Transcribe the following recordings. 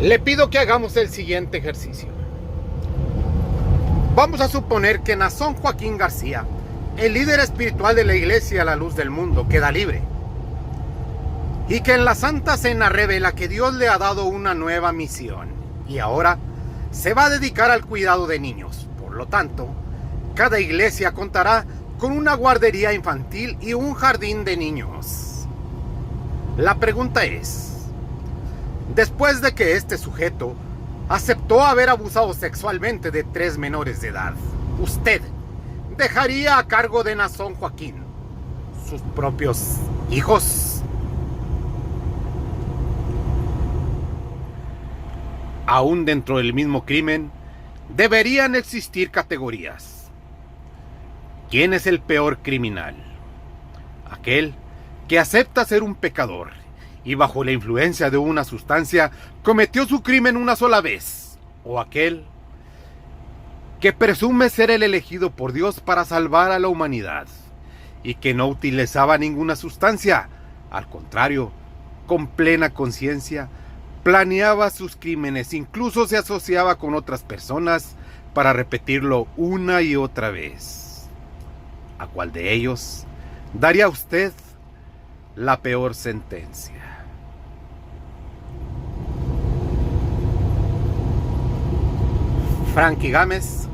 Le pido que hagamos el siguiente ejercicio. Vamos a suponer que Nazón Joaquín García, el líder espiritual de la Iglesia a la Luz del Mundo, queda libre. Y que en la Santa Cena revela que Dios le ha dado una nueva misión. Y ahora se va a dedicar al cuidado de niños. Por lo tanto, cada iglesia contará con una guardería infantil y un jardín de niños. La pregunta es, después de que este sujeto aceptó haber abusado sexualmente de 3 menores de edad, ¿usted dejaría a cargo de Nazón Joaquín sus propios hijos? Aún dentro del mismo crimen, deberían existir categorías. ¿Quién es el peor criminal? Aquel que acepta ser un pecador y bajo la influencia de una sustancia cometió su crimen una sola vez. O aquel que presume ser el elegido por Dios para salvar a la humanidad y que no utilizaba ninguna sustancia. Al contrario, con plena conciencia, planeaba sus crímenes, incluso se asociaba con otras personas para repetirlo una y otra vez. ¿A cuál de ellos daría usted la peor sentencia? Frankie Gámez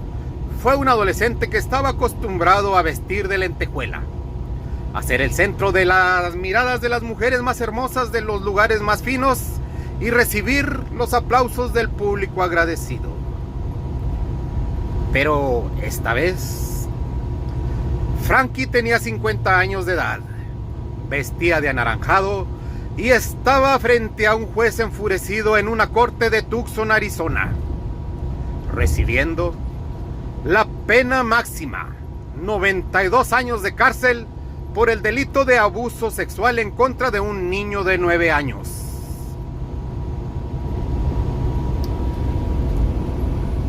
fue un adolescente que estaba acostumbrado a vestir de lentejuela, a ser el centro de las miradas de las mujeres más hermosas de los lugares más finos y recibir los aplausos del público agradecido. Pero esta vez, Frankie tenía 50 años de edad, vestía de anaranjado y estaba frente a un juez enfurecido en una corte de Tucson, Arizona, recibiendo la pena máxima, 92 años de cárcel por el delito de abuso sexual en contra de un niño de 9 años.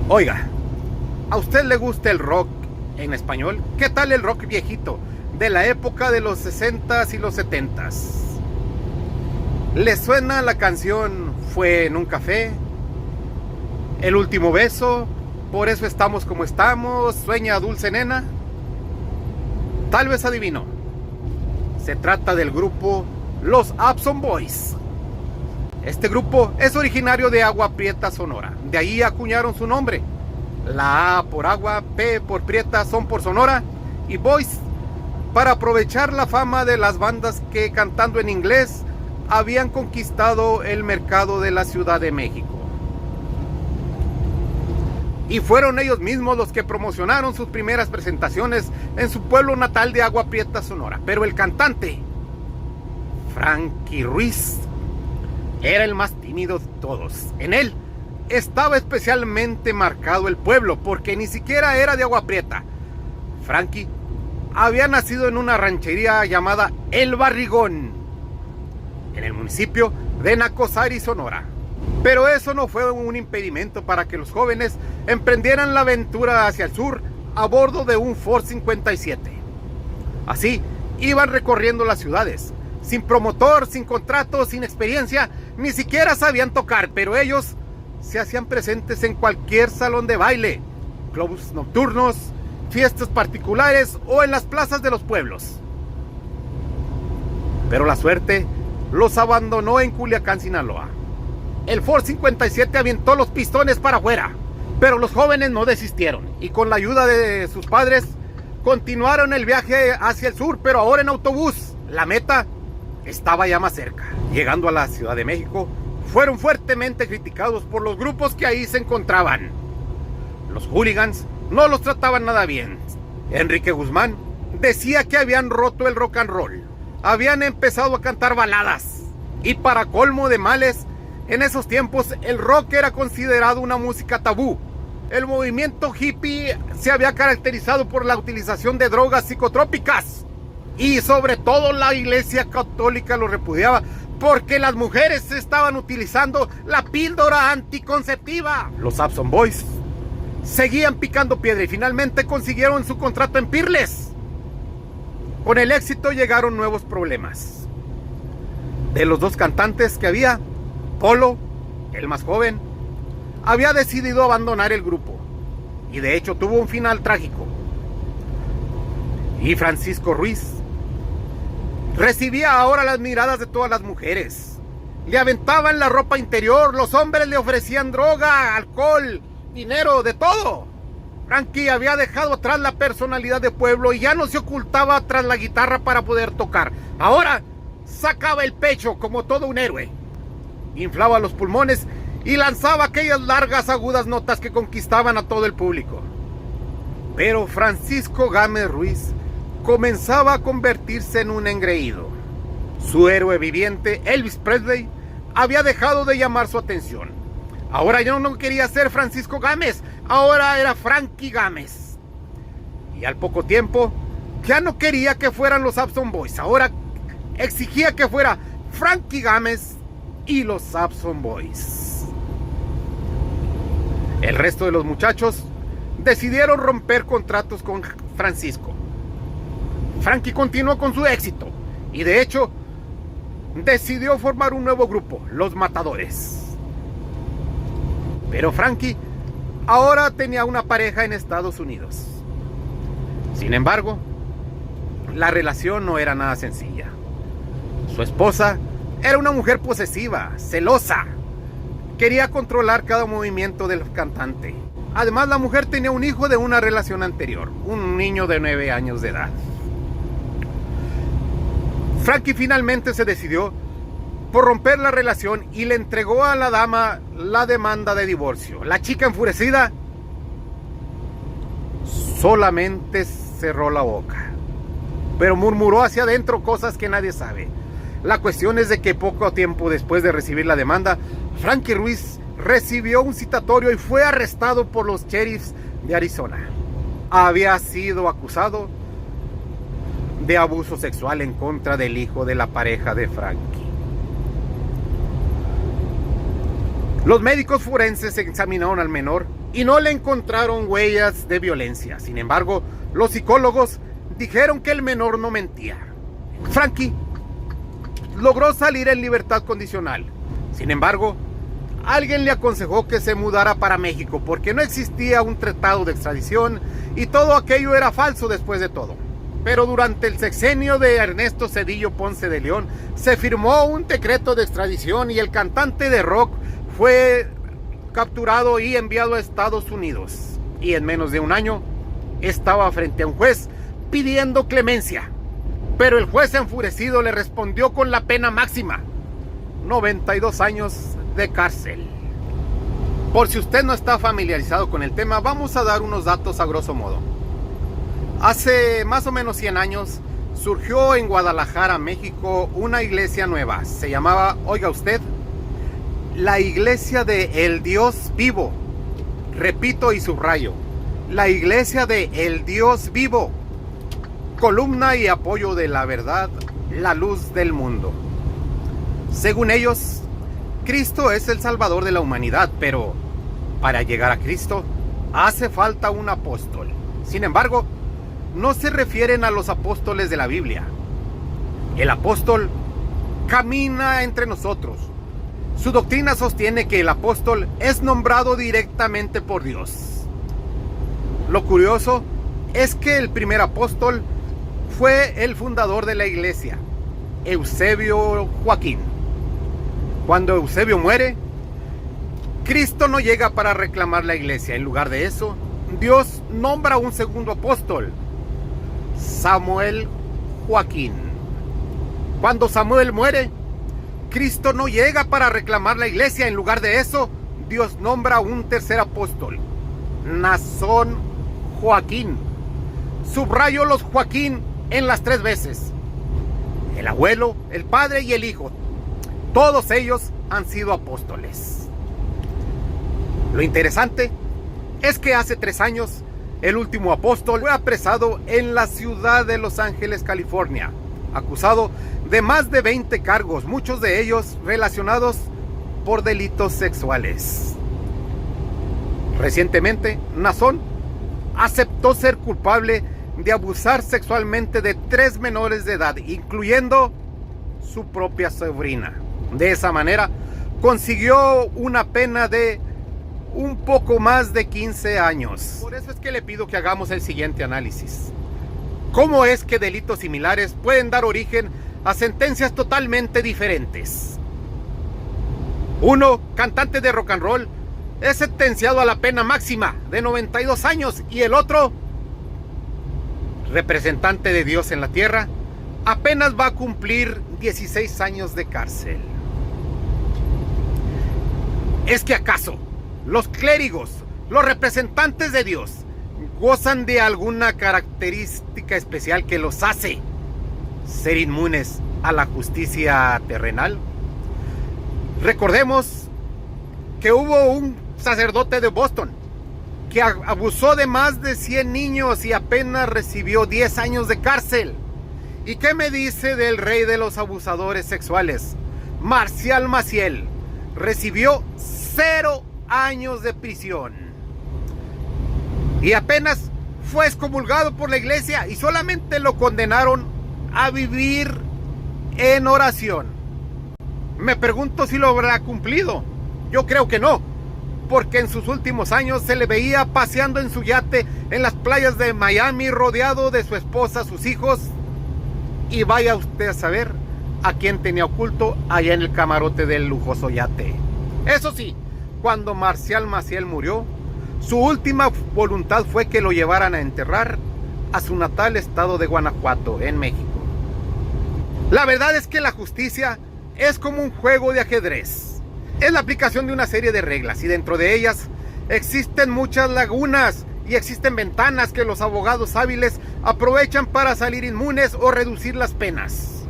Oiga, ¿a usted le gusta el rock en español? ¿Qué tal el rock viejito de la época de los 60s y los 70s? ¿Le suena la canción Fue en un café? El último beso, Por eso estamos como estamos, Sueña dulce nena. Tal vez adivinó. Se trata del grupo Los Abson Boys. Este grupo es originario de Agua Prieta, Sonora. De ahí acuñaron su nombre. La A por agua, P por Prieta, Son por Sonora y Boys, para aprovechar la fama de las bandas que cantando en inglés habían conquistado el mercado de la Ciudad de México. Y fueron ellos mismos los que promocionaron sus primeras presentaciones en su pueblo natal de Agua Prieta, Sonora. Pero el cantante, Frankie Ruiz, era el más tímido de todos. En él estaba especialmente marcado el pueblo, porque ni siquiera era de Agua Prieta. Frankie había nacido en una ranchería llamada El Barrigón, en el municipio de Nacosari, Sonora. Pero eso no fue un impedimento para que los jóvenes emprendieran la aventura hacia el sur a bordo de un Ford 57. Así iban recorriendo las ciudades, sin promotor, sin contrato, sin experiencia, ni siquiera sabían tocar, pero ellos se hacían presentes en cualquier salón de baile, clubs nocturnos, fiestas particulares o en las plazas de los pueblos. Pero la suerte los abandonó en Culiacán, Sinaloa. El Ford 57 avientó los pistones para afuera, pero los jóvenes no desistieron y con la ayuda de sus padres continuaron el viaje hacia el sur, pero ahora en autobús. La meta estaba ya más cerca. Llegando a la Ciudad de México, fueron fuertemente criticados por los grupos que ahí se encontraban. Los hooligans no los trataban nada bien. Enrique Guzmán decía que habían roto el rock and roll, habían empezado a cantar baladas, y para colmo de males, en esos tiempos el rock era considerado una música tabú. El movimiento hippie se había caracterizado por la utilización de drogas psicotrópicas, y sobre todo la Iglesia Católica lo repudiaba porque las mujeres estaban utilizando la píldora anticonceptiva. Los Abson Boys seguían picando piedra y finalmente consiguieron su contrato en Peerless. Con el éxito llegaron nuevos problemas. De los 2 cantantes que había, Polo el más joven, había decidido abandonar el grupo y de hecho tuvo un final trágico. Y Francisco Ruiz recibía ahora las miradas de todas las mujeres. Le aventaban la ropa interior, los hombres le ofrecían droga, alcohol, dinero, de todo. Frankie había dejado atrás la personalidad de pueblo y ya no se ocultaba tras la guitarra para poder tocar. Ahora sacaba el pecho como todo un héroe. Inflaba los pulmones y lanzaba aquellas largas agudas notas que conquistaban a todo el público. Pero Francisco Gámez Ruiz comenzaba a convertirse en un engreído. Su héroe viviente, Elvis Presley, había dejado de llamar su atención. Ahora ya no quería ser Francisco Gámez, ahora era Frankie Gámez. Y al poco tiempo, ya no quería que fueran los Abson Boys, ahora exigía que fuera Frankie Gámez y los Abson Boys. El resto de los muchachos decidieron romper contratos con Francisco. Frankie continuó con su éxito y de hecho decidió formar un nuevo grupo, Los Matadores. Pero Frankie ahora tenía una pareja en Estados Unidos. Sin embargo, la relación no era nada sencilla. Su esposa era una mujer posesiva, celosa. Quería controlar cada movimiento del cantante. Además, la mujer tenía un hijo de una relación anterior, un niño de 9 años de edad. Frankie finalmente se decidió por romper la relación y le entregó a la dama la demanda de divorcio. La chica, enfurecida, solamente cerró la boca, pero murmuró hacia adentro cosas que nadie sabe. La cuestión es de que poco tiempo después de recibir la demanda, Frankie Ruiz recibió un citatorio y fue arrestado por los sheriffs de Arizona. Había sido acusado de abuso sexual en contra del hijo de la pareja de Frankie. Los médicos forenses examinaron al menor y no le encontraron huellas de violencia. Sin embargo, los psicólogos dijeron que el menor no mentía. Frankie logró salir en libertad condicional. Sin embargo, alguien le aconsejó que se mudara para México porque no existía un tratado de extradición y todo aquello era falso después de todo. Pero durante el sexenio de Ernesto Zedillo Ponce de León se firmó un decreto de extradición y el cantante de rock fue capturado y enviado a Estados Unidos. Y en menos de un año estaba frente a un juez pidiendo clemencia. Pero el juez enfurecido le respondió con la pena máxima: 92 años de cárcel. Por si usted no está familiarizado con el tema, vamos a dar unos datos a grosso modo. Hace más o menos 100 años surgió en Guadalajara, México, una iglesia nueva. Se llamaba, oiga usted, la Iglesia de El Dios Vivo. Repito y subrayo: la Iglesia de El Dios Vivo, columna y apoyo de la verdad, la luz del mundo. Según ellos, Cristo es el Salvador de la humanidad, pero para llegar a Cristo hace falta un apóstol. Sin embargo, no se refieren a los apóstoles de la Biblia. El apóstol camina entre nosotros. Su doctrina sostiene que el apóstol es nombrado directamente por Dios. Lo curioso es que el primer apóstol fue el fundador de la iglesia, Eusebio Joaquín. Cuando Eusebio muere, Cristo no llega para reclamar la iglesia. En lugar de eso, Dios nombra un segundo apóstol, Samuel Joaquín. Cuando Samuel muere, Cristo no llega para reclamar la iglesia. En lugar de eso, Dios nombra un tercer apóstol, Nazón Joaquín. Subrayo los Joaquín en las 3 veces: el abuelo, el padre y el hijo. Todos ellos han sido apóstoles. Lo interesante es que hace 3 años el último apóstol fue apresado en la ciudad de Los Ángeles, California, acusado de más de 20 cargos, muchos de ellos relacionados por delitos sexuales. Recientemente, Nazón aceptó ser culpable de abusar sexualmente de 3 menores de edad, incluyendo su propia sobrina. De esa manera, consiguió una pena de un poco más de 15 años. Por eso es que le pido que hagamos el siguiente análisis. ¿Cómo es que delitos similares pueden dar origen a sentencias totalmente diferentes? Uno, cantante de rock and roll, es sentenciado a la pena máxima de 92 años y el otro, representante de Dios en la tierra, apenas va a cumplir 16 años de cárcel. ¿Es que acaso los clérigos, los representantes de Dios, gozan de alguna característica especial que los hace ser inmunes a la justicia terrenal? Recordemos que hubo un sacerdote de Boston que abusó de más de 100 niños y apenas recibió 10 años de cárcel. ¿Y qué me dice del rey de los abusadores sexuales, Marcial Maciel? Recibió 0 años de prisión y apenas fue excomulgado por la iglesia y solamente lo condenaron a vivir en oración. Me pregunto si lo habrá cumplido. Yo creo que no, porque en sus últimos años se le veía paseando en su yate en las playas de Miami, rodeado de su esposa, sus hijos, y vaya usted a saber a quién tenía oculto allá en el camarote del lujoso yate. Eso sí, cuando Marcial Maciel murió, su última voluntad fue que lo llevaran a enterrar a su natal estado de Guanajuato, en México. La verdad es que la justicia es como un juego de ajedrez. Es la aplicación de una serie de reglas y dentro de ellas existen muchas lagunas y existen ventanas que los abogados hábiles aprovechan para salir inmunes o reducir las penas.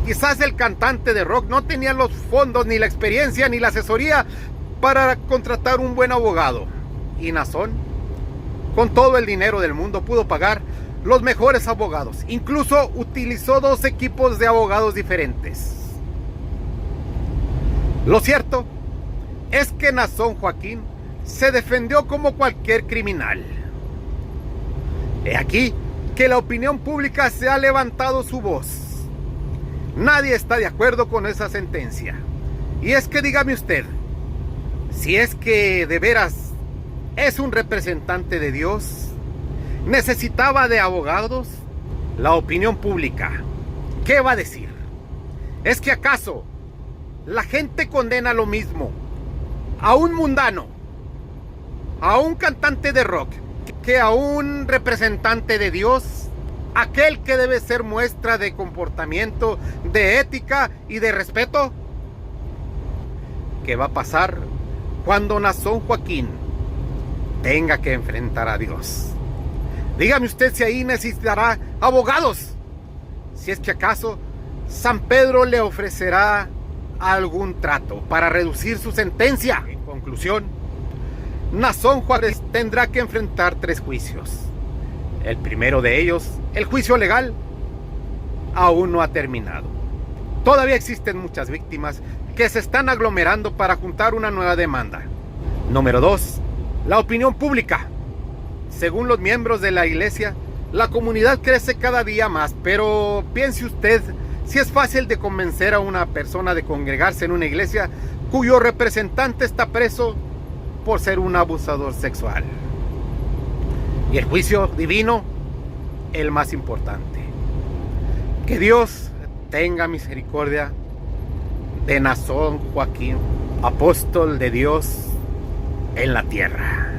Quizás el cantante de rock no tenía los fondos, ni la experiencia, ni la asesoría para contratar un buen abogado. Y Nazón, con todo el dinero del mundo, pudo pagar los mejores abogados. Incluso utilizó 2 equipos de abogados diferentes. Lo cierto es que Nazón Joaquín se defendió como cualquier criminal. He aquí que la opinión pública se ha levantado su voz. Nadie está de acuerdo con esa sentencia. Y es que dígame usted, si es que de veras es un representante de Dios, necesitaba de abogados, la opinión pública, ¿qué va a decir? ¿Es que acaso la gente condena lo mismo a un mundano, a un cantante de rock, que a un representante de Dios, aquel que debe ser muestra de comportamiento, de ética y de respeto? ¿Qué va a pasar cuando Nazón Joaquín tenga que enfrentar a Dios? Dígame usted si ahí necesitará abogados. Si es que acaso San Pedro le ofrecerá algún trato para reducir su sentencia. En conclusión, Nazón Juárez tendrá que enfrentar 3 juicios. El primero de ellos, el juicio legal, aún no ha terminado. Todavía existen muchas víctimas que se están aglomerando para juntar una nueva demanda. Número 2, la opinión pública. Según los miembros de la iglesia, la comunidad crece cada día más, pero piense usted si es fácil de convencer a una persona de congregarse en una iglesia cuyo representante está preso por ser un abusador sexual. Y el juicio divino, el más importante. Que Dios tenga misericordia de Nazón Joaquín, apóstol de Dios en la tierra.